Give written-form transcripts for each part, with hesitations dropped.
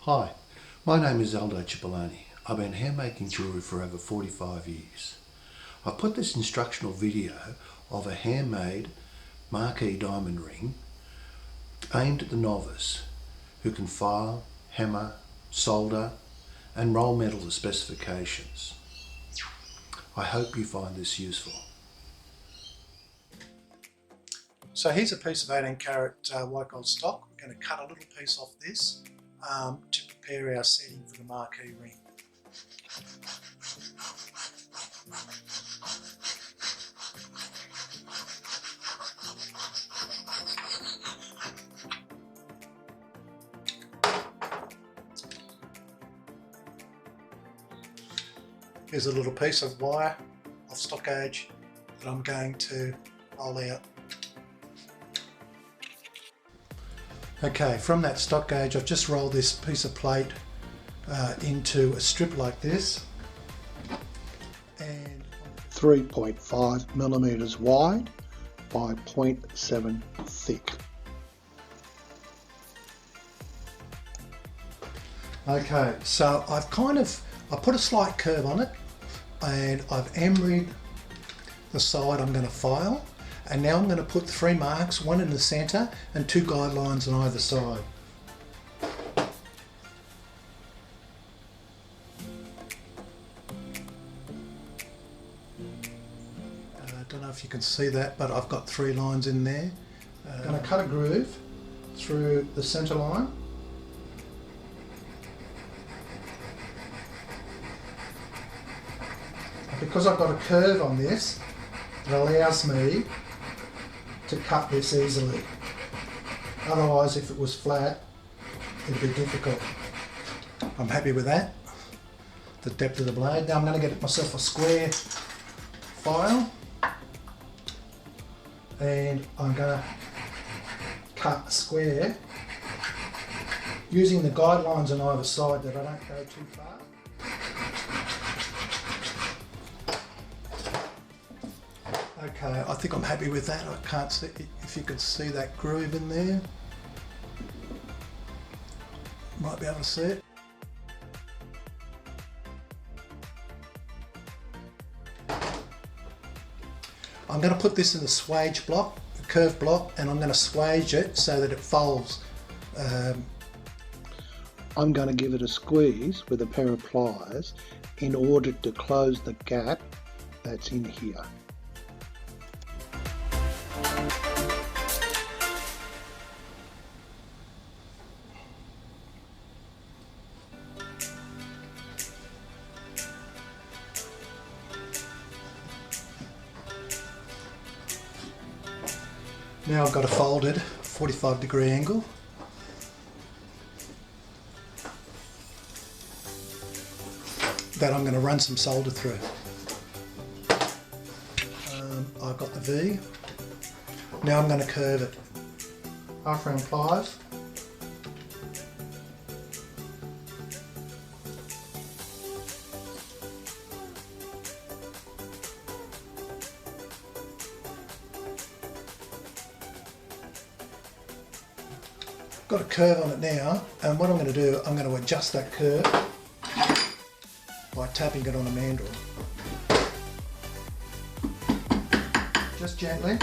Hi, my name is Aldo Cipollone. I've been handmaking jewellery for over 45 years. I've put this instructional video of a handmade marquee diamond ring aimed at the novice who can file, hammer, solder and roll metal to specifications. I hope you find this useful. So here's a piece of 18 carat white gold stock. We're going to cut a little piece off this to prepare our setting for the marquee ring. Here's a little piece of wire of stock gauge that I'm going to roll out. Okay, from that stock gauge I've just rolled this piece of plate into a strip like this, and 3.5 millimeters wide by 0.7 thick. Okay, so I put a slight curve on it, and I've emeryed the side I'm going to file, and now I'm going to put 3 marks, one in the centre and 2 guidelines on either side. I don't know if you can see that, but I've got 3 lines in there. I'm going to cut a groove through the centre line. Because I've got a curve on this, it allows me to cut this easily. Otherwise, if it was flat, it'd be difficult. I'm happy with that, the depth of the blade. Now I'm going to get myself a square file, and I'm going to cut a square using the guidelines on either side that I don't go too far. Okay, I think I'm happy with that. I can't see if you can see that groove in there. Might be able to see it. I'm going to put this in a swage block, a curved block, and I'm going to swage it so that it folds. I'm going to give it a squeeze with a pair of pliers in order to close the gap that's in here. Now I've got a folded 45-degree angle. That I'm going to run some solder through. I've got the V. Now I'm going to curve it. Half round pliers. Got a curve on it now, and what I'm going to do, I'm going to adjust that curve by tapping it on a mandrel. Just gently.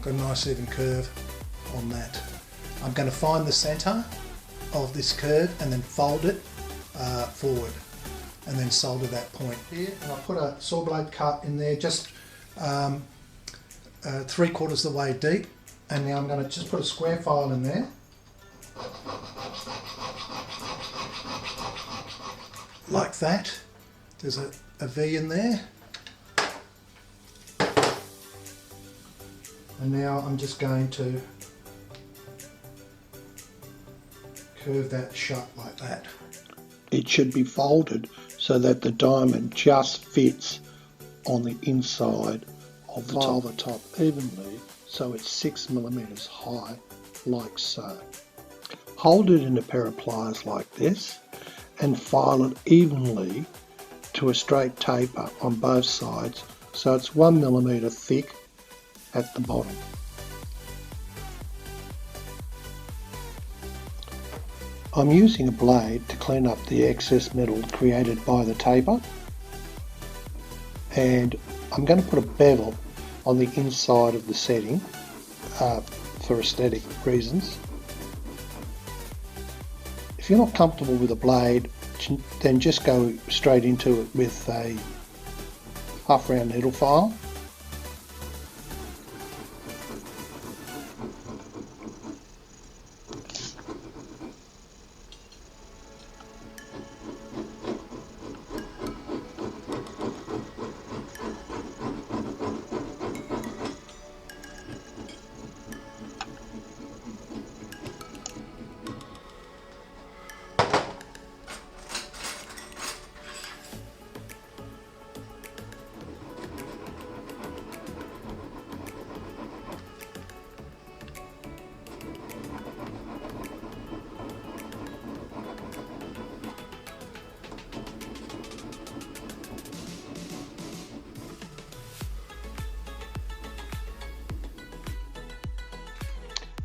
Got a nice even curve on that. I'm going to find the centre of this curve and then fold it forward and then solder that point here. And I'll put a saw blade cut in there just 3/4 of the way deep, and now I'm going to just put a square file in there. Like that. There's a V in there. And now I'm just going to curve that shut like that. It should be folded so that the diamond just fits on the inside of the top evenly, so it's 6 millimeters high, like so. Hold it in a pair of pliers like this and file it evenly to a straight taper on both sides so it's 1mm thick at the bottom. I'm using a blade to clean up the excess metal created by the taper, and I'm going to put a bevel on the inside of the setting for aesthetic reasons. If you're not comfortable with a blade, then just go straight into it with a half round needle file.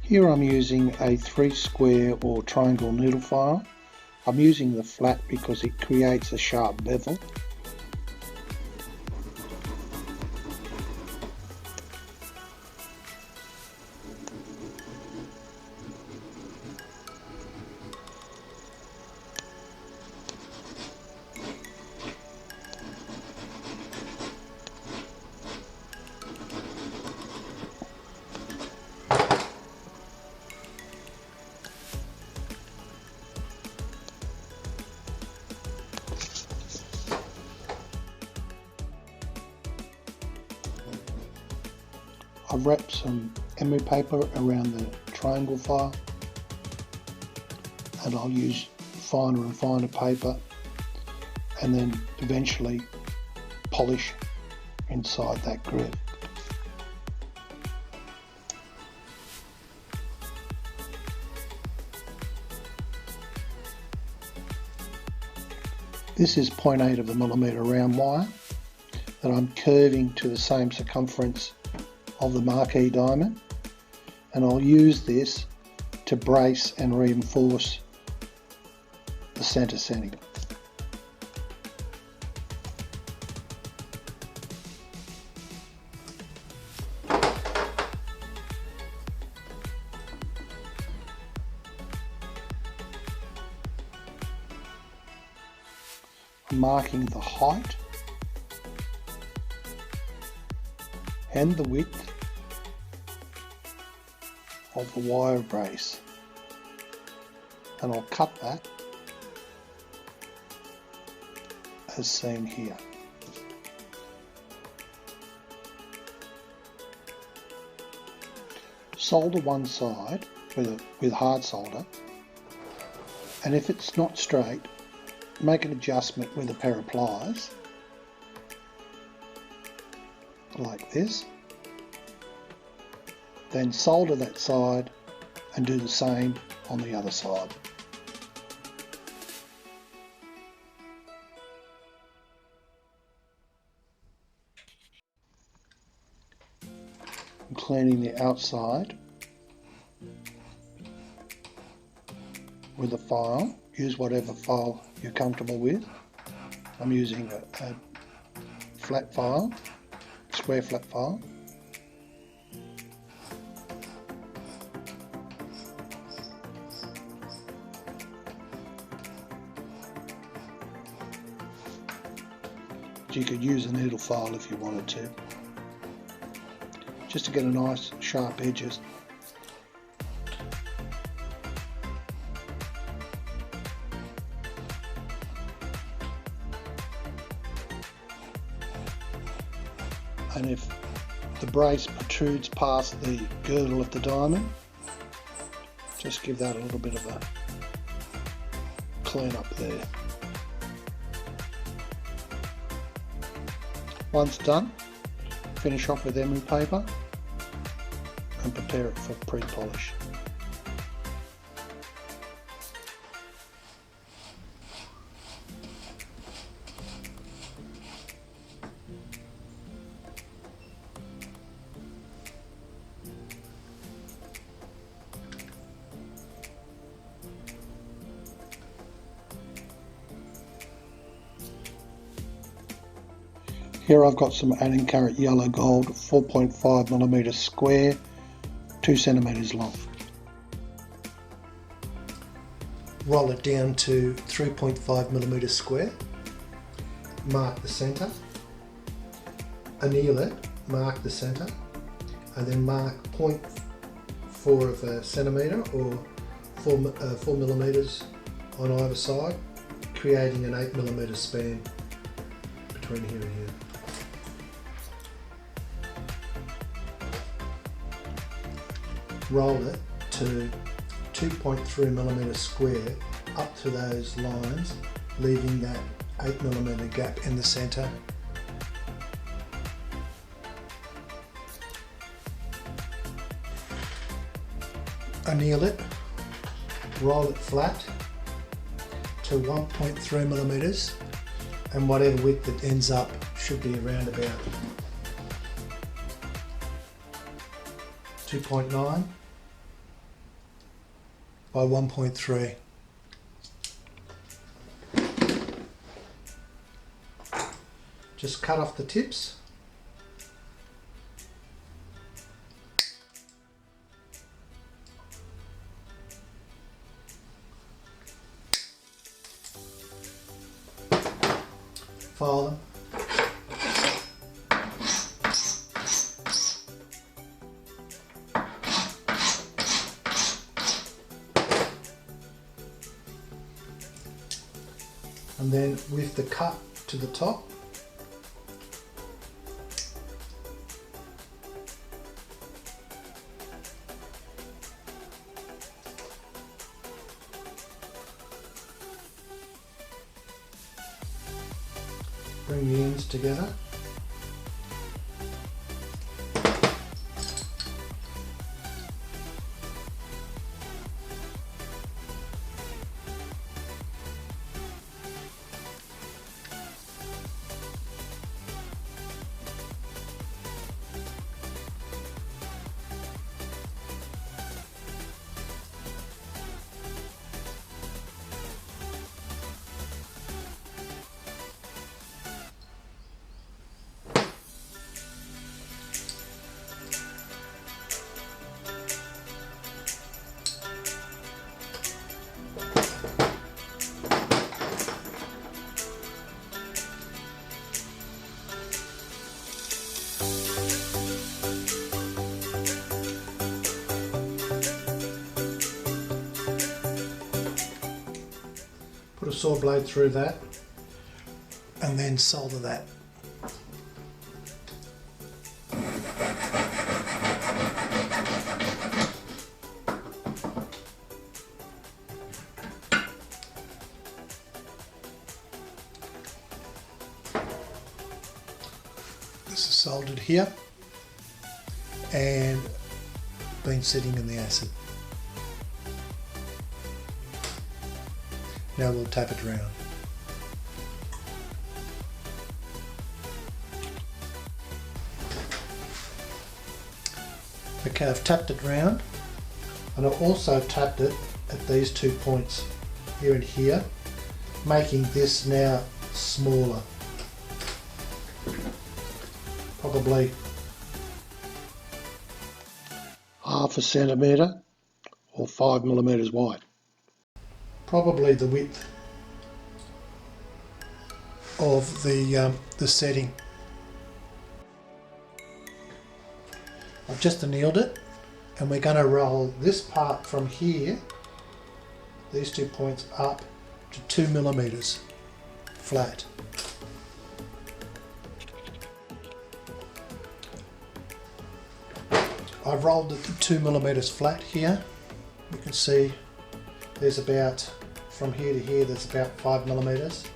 Here I'm using a 3 square or triangle needle file. I'm using the flat because it creates a sharp bevel. I've wrapped some emery paper around the triangle file, and I'll use finer and finer paper and then eventually polish inside that groove. This is 0.8 of a millimetre round wire that I'm curving to the same circumference of the marquee diamond, and I'll use this to brace and reinforce the centre setting. I'm marking the height and the width of the wire brace, and I'll cut that as seen here. Solder one side with hard solder, and if it's not straight, make an adjustment with a pair of pliers like this. Then solder that side and do the same on the other side. I'm cleaning the outside with a file. Use whatever file you're comfortable with. I'm using a flat file, square flat file. You could use a needle file if you wanted to, just to get a nice sharp edges. And if the brace protrudes past the girdle of the diamond, just give that a little bit of a clean up there. Once done, finish off with emery paper and prepare it for pre-polish. Here I've got some Allen Carrot Yellow Gold 4.5mm square, 2 centimeters long. Roll it down to 3.5mm square, mark the centre, anneal it, mark the centre, and then mark 0.4 of a centimetre or 4 millimetres on either side, creating an 8mm span between here and here. Roll it to 2.3mm square up to those lines, leaving that 8mm gap in the centre. Anneal it, roll it flat to 1.3mm, and whatever width it ends up should be around about 2.9 by 1.3. Just cut off the tips. File them. And then with the cut to the top, bring the ends together. Put a saw blade through that and then solder that. This is soldered here and been sitting in the acid. Now we'll tap it around. Okay, I've tapped it round, and I've also tapped it at these 2 points, here and here, making this now smaller. Probably half a centimetre or 5mm wide. Probably the width of the setting. I've just annealed it, and we're going to roll this part from here, these 2 points, up to 2mm flat. I've rolled it to 2mm flat here. You can see there's about, from here to here, there's about 5mm.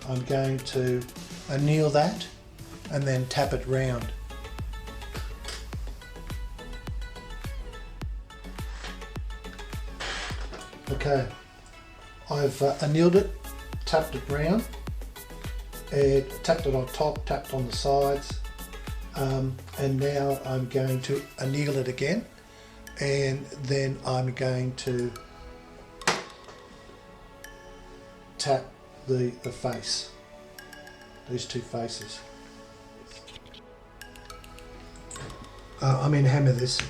I'm going to anneal that and then tap it round. Okay, I've annealed it, tapped it round, and tapped it on top, tapped on the sides, and now I'm going to anneal it again, and then I'm going to tap the face, these two faces. hammer this.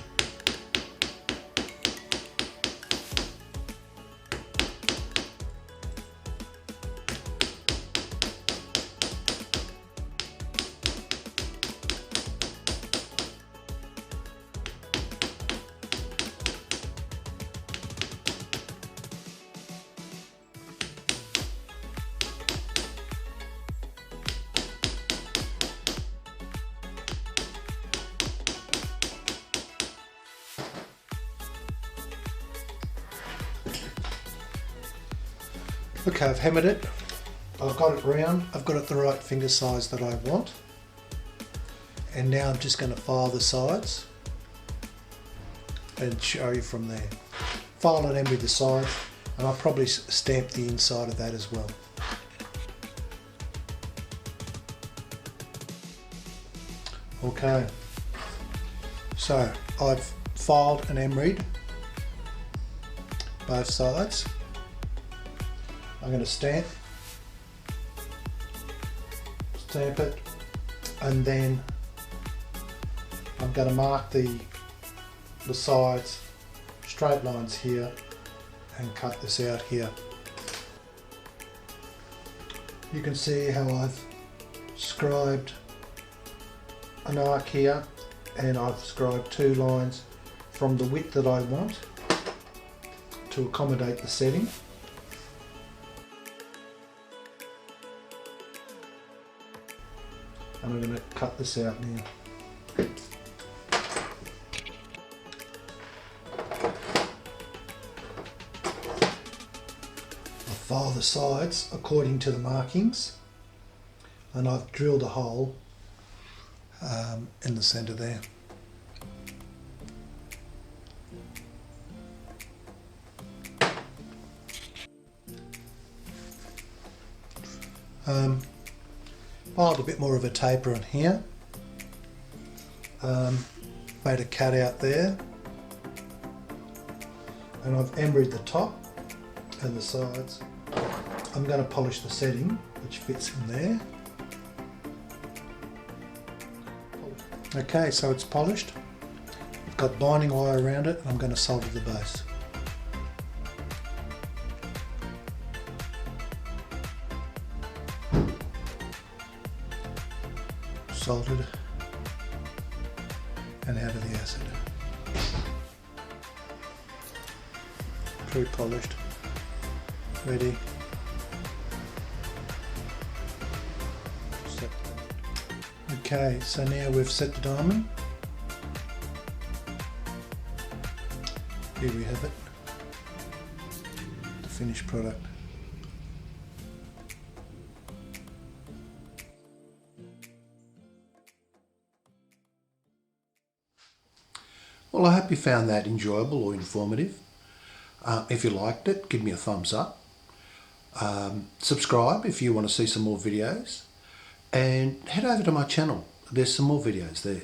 Okay, I've hammered it. I've got it round. I've got it the right finger size that I want. And now I'm just going to file the sides and show you from there. File and emery the sides, and I'll probably stamp the inside of that as well. Okay, so I've filed and emeried both sides. I'm going to stamp it, and then I'm going to mark the sides, straight lines here, and cut this out here. You can see how I've scribed an arc here, and I've scribed 2 lines from the width that I want to accommodate the setting. And I'm going to cut this out now. I file the sides according to the markings, and I've drilled a hole in the centre there. Filed a bit more of a taper on here, made a cut out there, and I've emeried the top and the sides. I'm going to polish the setting which fits in there. Okay, so it's polished. I've got binding wire around it, and I'm going to solder the base. Soldered and out of the acid. Pre-polished, ready. Okay, so now we've set the diamond. Here we have it, the finished product. Well, I hope you found that enjoyable or informative. If you liked it, give me a thumbs up. Subscribe if you want to see some more videos. And head over to my channel. There's some more videos there.